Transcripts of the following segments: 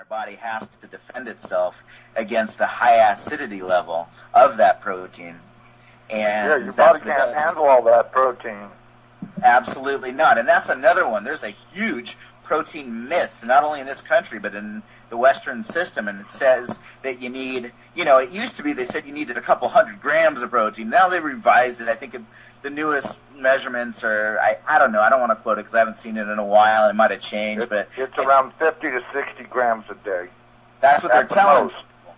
our body has to defend itself against the high acidity level of that protein. And yeah, your body can't handle all that protein. Absolutely not. And that's another one. There's a huge protein myth, not only in this country, but in the Western system. And it says that you need, it used to be they said you needed a couple 100 grams of protein. Now they revised it. I think the newest measurements are, I don't know, I don't want to quote it because I haven't seen it in a while. It might have changed. But it's around 50 to 60 grams a day. That's what they're telling people.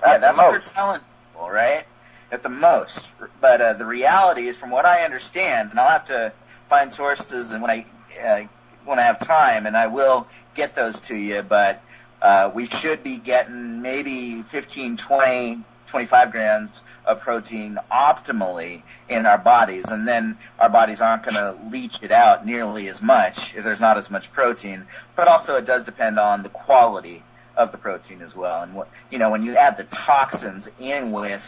Yeah, that's what they're telling people, right? At the most. But the reality is, from what I understand, and I'll have to find sources and when I have time, and I will get those to you, but we should be getting maybe 15, 20, 25 grams of protein optimally in our bodies, and then our bodies aren't going to leach it out nearly as much if there's not as much protein. But also it does depend on the quality of the protein as well. And when you add the toxins in with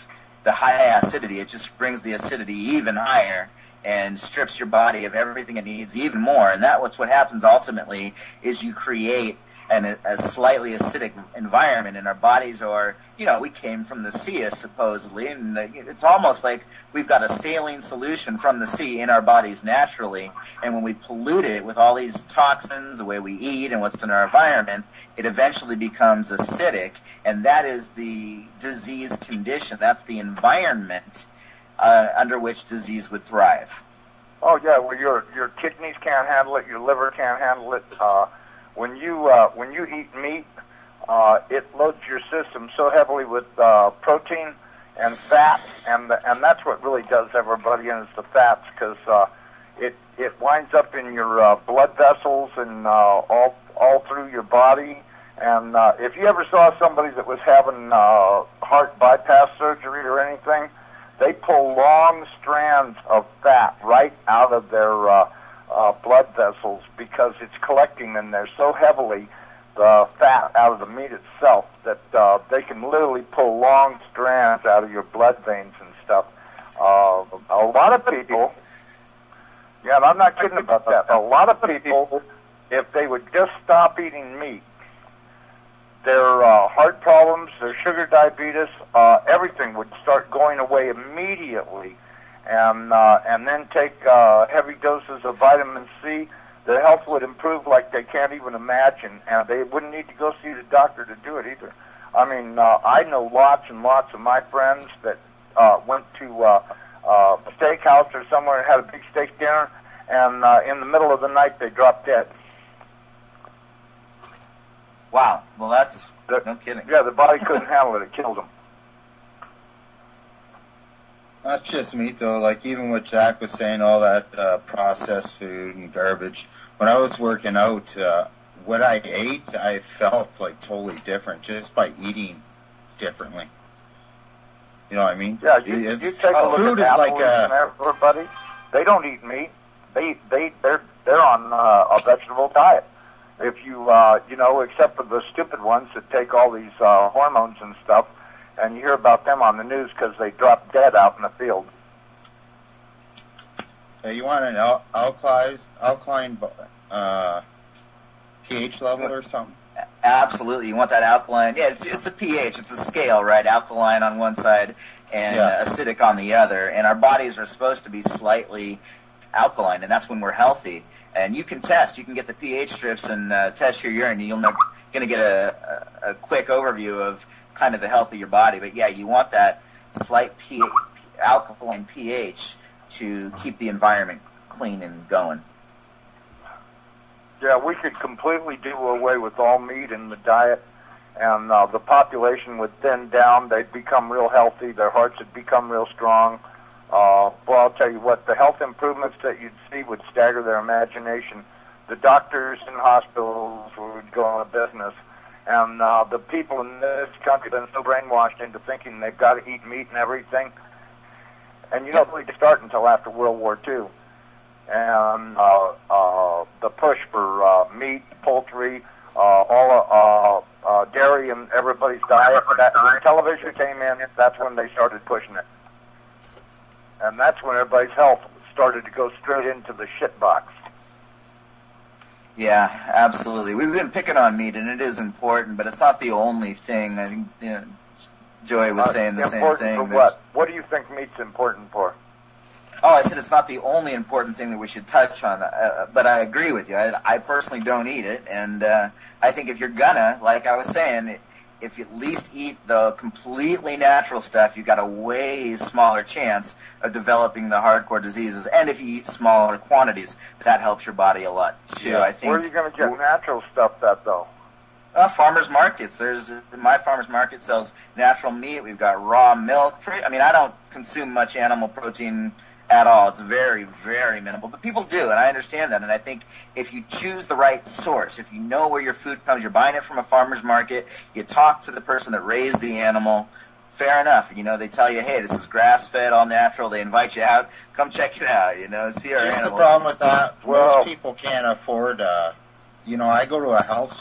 the high acidity, it just brings the acidity even higher and strips your body of everything it needs even more. And what happens ultimately is you create a slightly acidic environment, and our bodies are, we came from the sea supposedly, and it's almost like we've got a saline solution from the sea in our bodies naturally, and when we pollute it with all these toxins, the way we eat and what's in our environment, it eventually becomes acidic, and that is the disease condition. That's the environment under which disease would thrive. Oh yeah, well your kidneys can't handle it, your liver can't handle it. When you eat meat, it loads your system so heavily with protein and fat, and that's what really does everybody in is the fats, because it winds up in your blood vessels and all through your body. And if you ever saw somebody that was having heart bypass surgery or anything, they pull long strands of fat right out of their blood vessels because it's collecting in there so heavily, the fat out of the meat itself, that they can literally pull long strands out of your blood veins and stuff. A lot of people, yeah, and I'm not kidding about that, a lot of people, if they would just stop eating meat, their heart problems, their sugar diabetes, everything would start going away immediately. And then take heavy doses of vitamin C, their health would improve like they can't even imagine, and they wouldn't need to go see the doctor to do it either. I mean, I know lots and lots of my friends that went to a steakhouse or somewhere and had a big steak dinner, and in the middle of the night they dropped dead. Wow, well that's no kidding. Yeah, the body couldn't handle it. It killed them. Not just meat, though. Like, even what Jack was saying, all that processed food and garbage. When I was working out, what I ate, I felt like totally different just by eating differently. You know what I mean? Yeah, you take a look at apples and everybody. They don't eat meat. They're on a vegetable diet. If you except for the stupid ones that take all these hormones and stuff. And you hear about them on the news because they drop dead out in the field. So you want an alkaline pH level or something? Absolutely. You want that alkaline. Yeah, it's a pH. It's a scale, right? Alkaline on one side and acidic on the other. And our bodies are supposed to be slightly alkaline, and that's when we're healthy. And you can test. You can get the pH strips and test your urine. You're going to get a quick overview of kind of the health of your body. But yeah, you want that slight alkaline pH to keep the environment clean and going. Yeah, we could completely do away with all meat in the diet, and the population would thin down. They'd become real healthy. Their hearts would become real strong. Well, I'll tell you what, the health improvements that you'd see would stagger their imagination. The doctors in hospitals would go out of business. And the people in this country have been so brainwashed into thinking they've got to eat meat and everything. And you don't really start until after World War II. And the push for meat, poultry, dairy in everybody's diet. When television came in, that's when they started pushing it. And that's when everybody's health started to go straight into the shit box. Yeah, absolutely. We've been picking on meat, and it is important, but it's not the only thing. I think Joey was saying the same thing. Important for what? What do you think meat's important for? Oh, I said it's not the only important thing that we should touch on, but I agree with you. I personally don't eat it, and I think if you're gonna, like I was saying, if you at least eat the completely natural stuff, you've got a way smaller chance of developing the hardcore diseases. And if you eat smaller quantities, that helps your body a lot too. Yeah. I think. Where are you going to get natural stuff though? Farmers markets. My farmers market sells natural meat. We've got raw milk. I mean, I don't consume much animal protein at all. It's very, very minimal. But people do, and I understand that. And I think if you choose the right source, if you know where your food comes, you're buying it from a farmer's market, you talk to the person that raised the animal, fair enough. They tell you, hey, this is grass-fed, all natural. They invite you out. Come check it out, see our animals. The problem with that, most people can't afford, I go to a health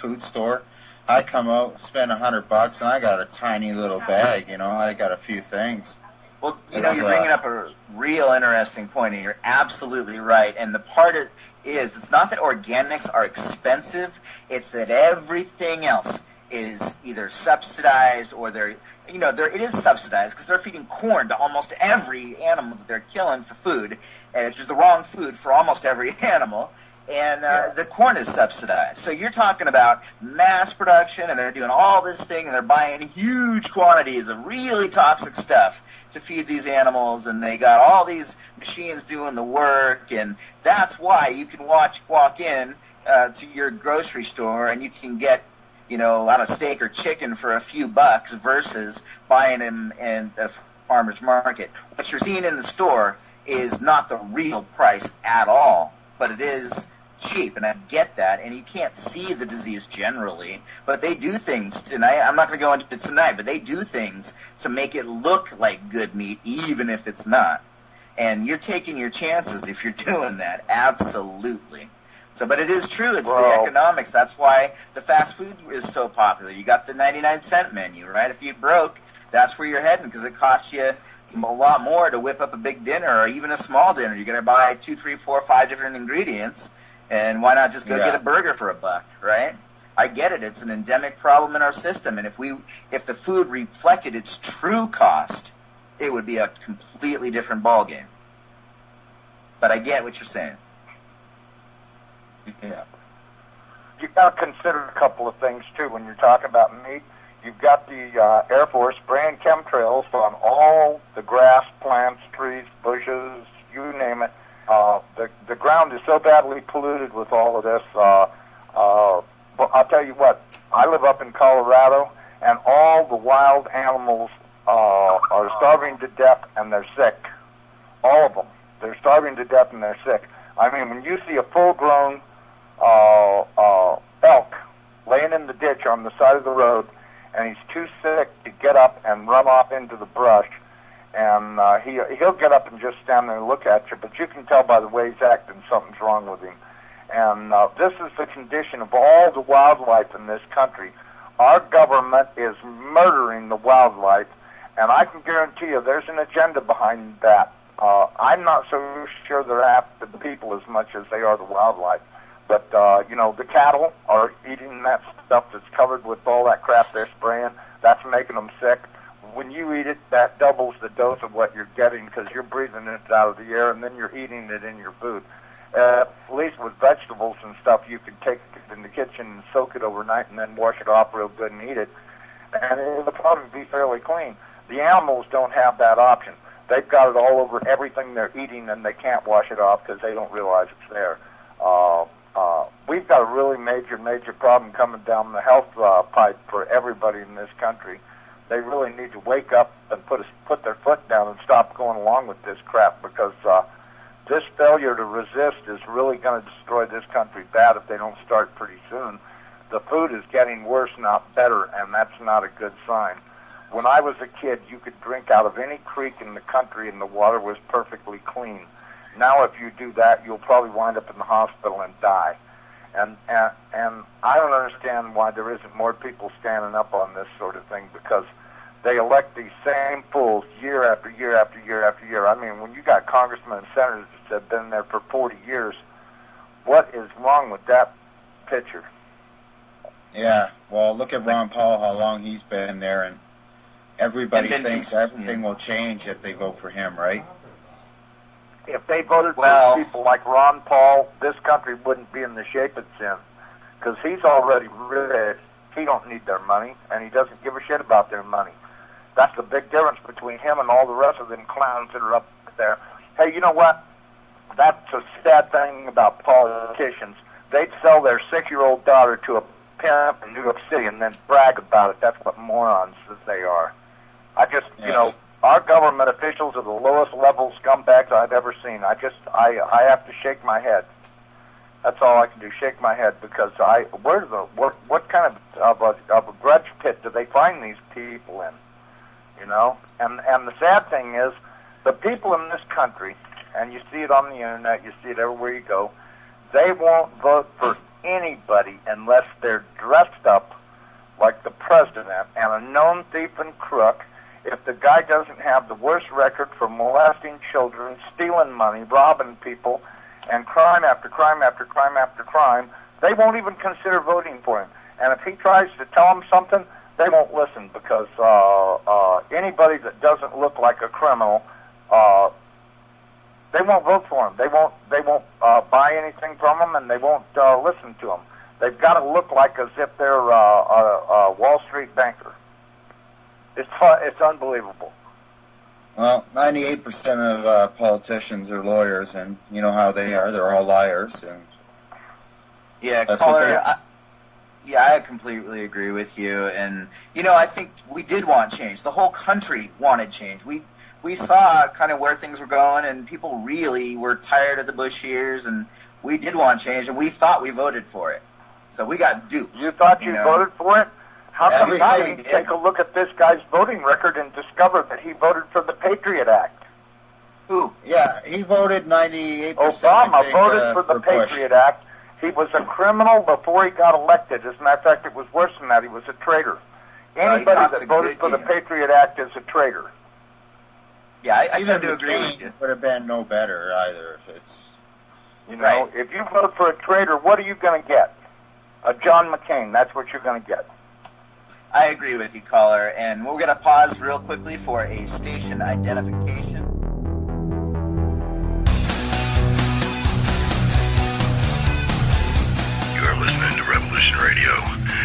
food store. I come out, spend $100, and I got a tiny little bag, I got a few things. Well, you're bringing up a real interesting point, and you're absolutely right. And the part is, it's not that organics are expensive, it's that everything else is either subsidized or it is subsidized because they're feeding corn to almost every animal that they're killing for food, and it's just the wrong food for almost every animal. And the corn is subsidized. So you're talking about mass production, and they're doing all this thing, and they're buying huge quantities of really toxic stuff to feed these animals, and they got all these machines doing the work, and that's why you can walk in to your grocery store, and you can get, a steak or chicken for a few bucks versus buying them in a farmer's market. What you're seeing in the store is not the real price at all, but it is cheap, and I get that, and you can't see the disease generally, but they do things tonight. I'm not going to go into it tonight, but they do things to make it look like good meat, even if it's not. And you're taking your chances if you're doing that, absolutely. So, but it is true, it's the economics. That's why the fast food is so popular. You got the 99-cent menu, right? If you broke, that's where you're heading, because it costs you a lot more to whip up a big dinner or even a small dinner. You're going to buy 2, 3, 4, 5 different ingredients. And why not just go get a burger for $1, right? I get it. It's an endemic problem in our system. And if the food reflected its true cost, it would be a completely different ballgame. But I get what you're saying. Yeah. You've got to consider a couple of things, too, when you're talking about meat. You've got the Air Force spraying chemtrails on all the grass, plants, trees, bushes, you name it. The ground is so badly polluted with all of this. But I'll tell you what, I live up in Colorado, and all the wild animals are starving to death, and they're sick. All of them. They're starving to death, and they're sick. I mean, when you see a full-grown elk laying in the ditch on the side of the road, and he's too sick to get up and run off into the brush, and he'll get up and just stand there and look at you, but you can tell by the way he's acting something's wrong with him. And this is the condition of all the wildlife in this country. Our government is murdering the wildlife, and I can guarantee you there's an agenda behind that. I'm not so sure they're after the people as much as they are the wildlife. But, the cattle are eating that stuff that's covered with all that crap they're spraying. That's making them sick. When you eat it, that doubles the dose of what you're getting because you're breathing it out of the air, and then you're eating it in your food. At least with vegetables and stuff, you can take it in the kitchen and soak it overnight and then wash it off real good and eat it. And it'll probably be fairly clean. The animals don't have that option. They've got it all over everything they're eating, and they can't wash it off because they don't realize it's there. We've got a really major problem coming down the health pipe for everybody in this country. They really need to wake up and put their foot down and stop going along with this crap because this failure to resist is really going to destroy this country bad if they don't start pretty soon. The food is getting worse, not better, and that's not a good sign. When I was a kid, you could drink out of any creek in the country and the water was perfectly clean. Now if you do that, you'll probably wind up in the hospital and die. And I don't understand why there isn't more people standing up on this sort of thing because they elect these same fools year after year after year after year. I mean, when you got congressmen and senators that have been there for 40 years, What is wrong with that picture? Yeah, well, look at Ron Paul, how long he's been there, and everybody thinks everything will change if they vote for him, right? If they voted for people like Ron Paul, this country wouldn't be in the shape it's in, because he's already rich. He don't need their money, and he doesn't give a shit about their money. That's the big difference between him and all the rest of them clowns that are up there. Hey, you know what? That's a sad thing about politicians. They'd sell their 6-year-old daughter to a pimp in New York City and then brag about it. That's what morons they are. I just, you know, our government officials are the lowest level scumbags I've ever seen. I have to shake my head. That's all I can do, shake my head, because what kind of a grudge pit do they find these people in? You know? And the sad thing is, the people in this country, and you see it on the internet, you see it everywhere you go, they won't vote for anybody unless they're dressed up like the president and a known thief and crook. If the guy doesn't have the worst record for molesting children, stealing money, robbing people, and crime after crime after crime after crime, they won't even consider voting for him. And if he tries to tell them something, they won't listen, because anybody that doesn't look like a criminal, they won't vote for him. They won't buy anything from him, and they won't listen to him. They've got to look like as if they're a Wall Street banker. It's unbelievable. Well, 98% of politicians are lawyers, and you know how they are. They're all liars. And yeah, caller, I completely agree with you. And, you know, I think we did want change. The whole country wanted change. We saw kind of where things were going, and people really were tired of the Bush years, and we did want change, and we thought we voted for it. So we got duped. You thought you voted for it? How come you didn't take a look at this guy's voting record and discover that he voted for the Patriot Act? Who? Yeah, he voted 98%. Obama voted for the Patriot Act. He was a criminal before he got elected. As a matter of fact, it was worse than that. He was a traitor. Anybody that voted for the Patriot Act is a traitor. Yeah, I tend to agree with you. Would have been no better either if it's... You know, if you vote for a traitor, what are you going to get? A John McCain. That's what you're going to get. I agree with you, caller, and we're going to pause real quickly for a station identification. You're listening to Revolution Radio.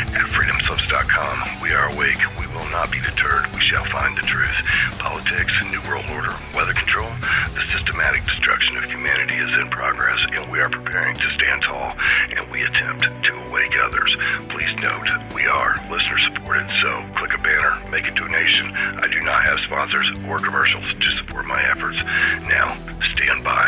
At Freedomslips.com, we are awake. We will not be deterred. We shall find the truth. Politics, New World Order, weather control, the systematic destruction of humanity is in progress, and we are preparing to stand tall, and we attempt to awake others. Please note, we are listener-supported, so click a banner, make a donation. I do not have sponsors or commercials to support my efforts. Now, stand by.